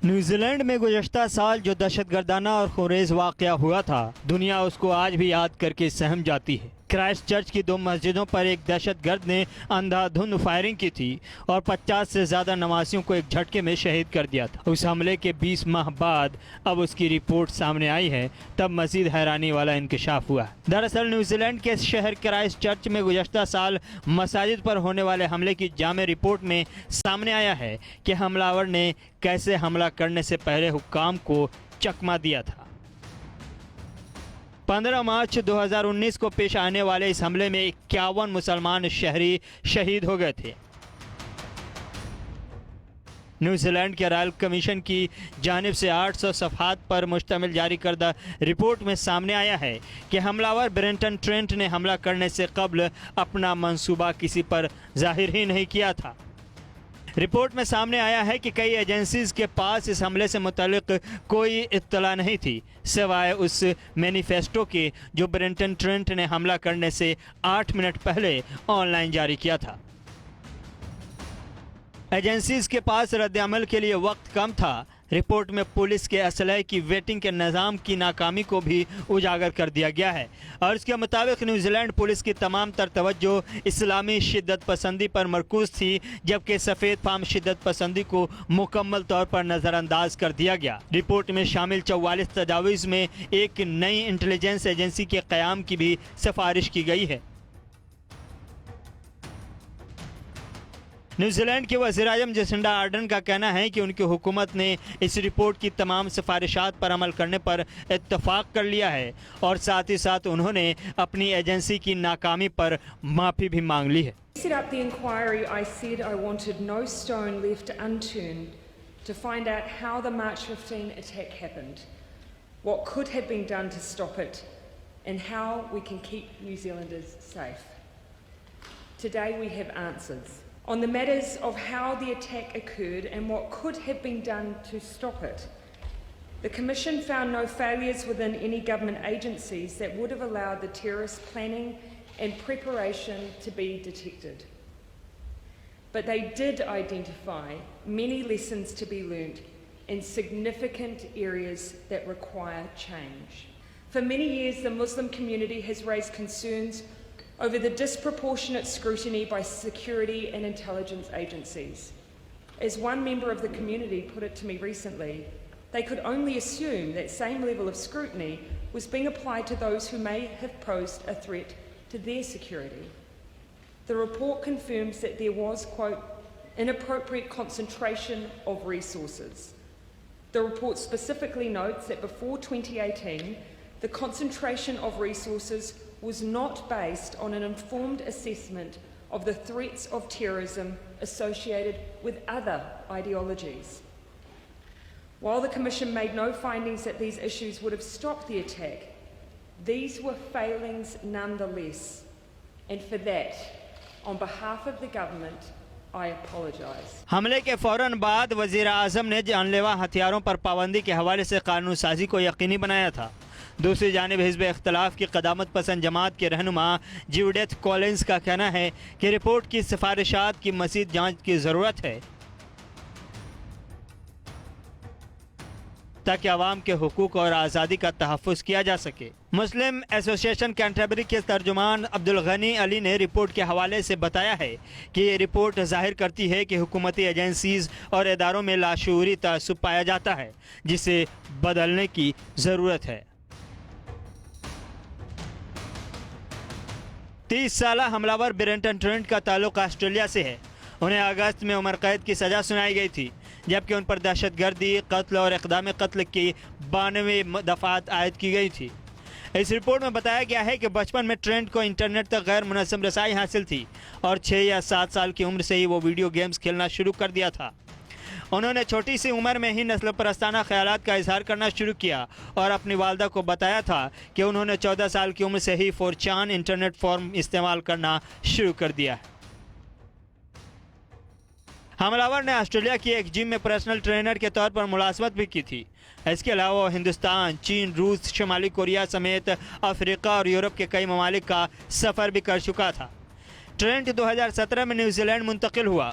New Zealand میں گزشتہ سال جو دہشت گردانہ اور خونریز واقعہ ہوا تھا، دنیا اس کو آج بھی یاد کر کے سہم جاتی ہے۔ کرائسٹ چرچ کی 2 مسجدوں پر ایک دہشت گرد نے اندھا دھند فائرنگ کی تھی اور 50 سے زیادہ نمازیوں کو ایک جھٹکے میں شہید کر دیا تھا۔ اس حملے کے 20 ماہ بعد اب اس کی رپورٹ سامنے آئی ہے، تب مزید حیرانی والا انکشاف ہوا ہے۔ دراصل نیوزی لینڈ کے شہر کرائسٹ چرچ میں گزشتہ سال مساجد پر ہونے والے حملے کی جامع رپورٹ میں سامنے آیا ہے کہ حملہ آور نے کیسے حملہ کرنے سے پہلے حکام کو چکمہ دیا تھا۔ 15 مارچ 2019 کو پیش آنے والے اس حملے میں 51 مسلمان شہری شہید ہو گئے تھے۔ نیوزی لینڈ کے رائل کمیشن کی جانب سے 800 صفحات پر مشتمل جاری کردہ رپورٹ میں سامنے آیا ہے کہ حملہ آور برینٹن ٹرینٹ نے حملہ کرنے سے قبل اپنا منصوبہ کسی پر ظاہر ہی نہیں کیا تھا۔ رپورٹ میں سامنے آیا ہے کہ کئی ایجنسیز کے پاس اس حملے سے متعلق کوئی اطلاع نہیں تھی، سوائے اس مینیفیسٹو کے جو برینٹن ٹرینٹ نے حملہ کرنے سے 8 منٹ پہلے آن لائن جاری کیا تھا۔ ایجنسیز کے پاس رد عمل کے لیے وقت کم تھا۔ رپورٹ میں پولیس کے اسلحے کی ویٹنگ کے نظام کی ناکامی کو بھی اجاگر کر دیا گیا ہے، اور اس کے مطابق نیوزی لینڈ پولیس کی تمام تر توجہ اسلامی شدت پسندی پر مرکوز تھی، جبکہ سفید فام شدت پسندی کو مکمل طور پر نظر انداز کر دیا گیا۔ رپورٹ میں شامل 44 تجاویز میں ایک نئی انٹیلیجنس ایجنسی کے قیام کی بھی سفارش کی گئی ہے۔ نیوزی لینڈ کے وزیر اعظم جسنڈا آرڈن کا کہنا ہے کہ ان کی حکومت نے اس رپورٹ کی تمام سفارشات پر عمل کرنے پر اتفاق کر لیا ہے، اور ساتھ ہی ساتھ انہوں نے اپنی ایجنسی کی ناکامی پر معافی بھی مانگ لی ہے۔ Set up the inquiry, I said I wanted no stone left unturned to find out how the March 15 attack happened, what could have been done to stop it, and how we can keep New Zealanders safe. Today we have answers on the matters of how the attack occurred and what could have been done to stop it. The Commission found no failures within any government agencies that would have allowed the terrorist planning and preparation to be detected. But they did identify many lessons to be learnt and significant areas that require change. For many years, the Muslim community has raised concerns over the disproportionate scrutiny by security and intelligence agencies. As one member of the community put it to me recently, they could only assume that same level of scrutiny was being applied to those who may have posed a threat to their security. The report confirms that there was, quote, inappropriate concentration of resources. The report specifically notes that before 2018, the concentration of resources was not based on an informed assessment of the threats of terrorism associated with other ideologies. While the Commission made no findings that these issues would have stopped the attack, these were failings nonetheless. And for that, on behalf of the government, I apologize. حملے کے فوراً بعد وزیر اعظم نے جان لیوا ہتھیاروں پر پابندی کے حوالے سے قانون سازی کو یقینی بنایا تھا۔ دوسری جانب حزب اختلاف کی قدامت پسند جماعت کے رہنما جیوڈیتھ کولنز کا کہنا ہے کہ رپورٹ کی سفارشات کی مزید جانچ کی ضرورت ہے تاکہ عوام کے حقوق اور آزادی کا تحفظ کیا جا سکے۔ مسلم ایسوسی ایشن کینٹربری کے ترجمان عبدالغنی علی نے رپورٹ کے حوالے سے بتایا ہے کہ یہ رپورٹ ظاہر کرتی ہے کہ حکومتی ایجنسیز اور اداروں میں لاشعوری تعصب پایا جاتا ہے، جسے بدلنے کی ضرورت ہے۔ 30 سالہ حملہ آور برینٹن ٹرینٹ کا تعلق آسٹریلیا سے ہے۔ انہیں اگست میں عمر قید کی سزا سنائی گئی تھی، جبکہ ان پر دہشت گردی، قتل اور اقدام قتل کی 92 دفعات عائد کی گئی تھی۔ اس رپورٹ میں بتایا گیا ہے کہ بچپن میں ٹرینٹ کو انٹرنیٹ تک غیر منظم رسائی حاصل تھی، اور 6 یا 7 سال کی عمر سے ہی وہ ویڈیو گیمز کھیلنا شروع کر دیا تھا۔ انہوں نے چھوٹی سی عمر میں ہی نسل پرستانہ خیالات کا اظہار کرنا شروع کیا، اور اپنی والدہ کو بتایا تھا کہ انہوں نے 14 سال کی عمر سے ہی 4chan انٹرنیٹ فورم استعمال کرنا شروع کر دیا ہے۔ حملہ آور نے آسٹریلیا کی ایک جم میں پرسنل ٹرینر کے طور پر ملازمت بھی کی تھی۔ اس کے علاوہ وہ ہندوستان، چین، روس، شمالی کوریا سمیت افریقہ اور یورپ کے کئی ممالک کا سفر بھی کر چکا تھا۔ ٹرینٹ 2017 میں نیوزی لینڈ منتقل ہوا۔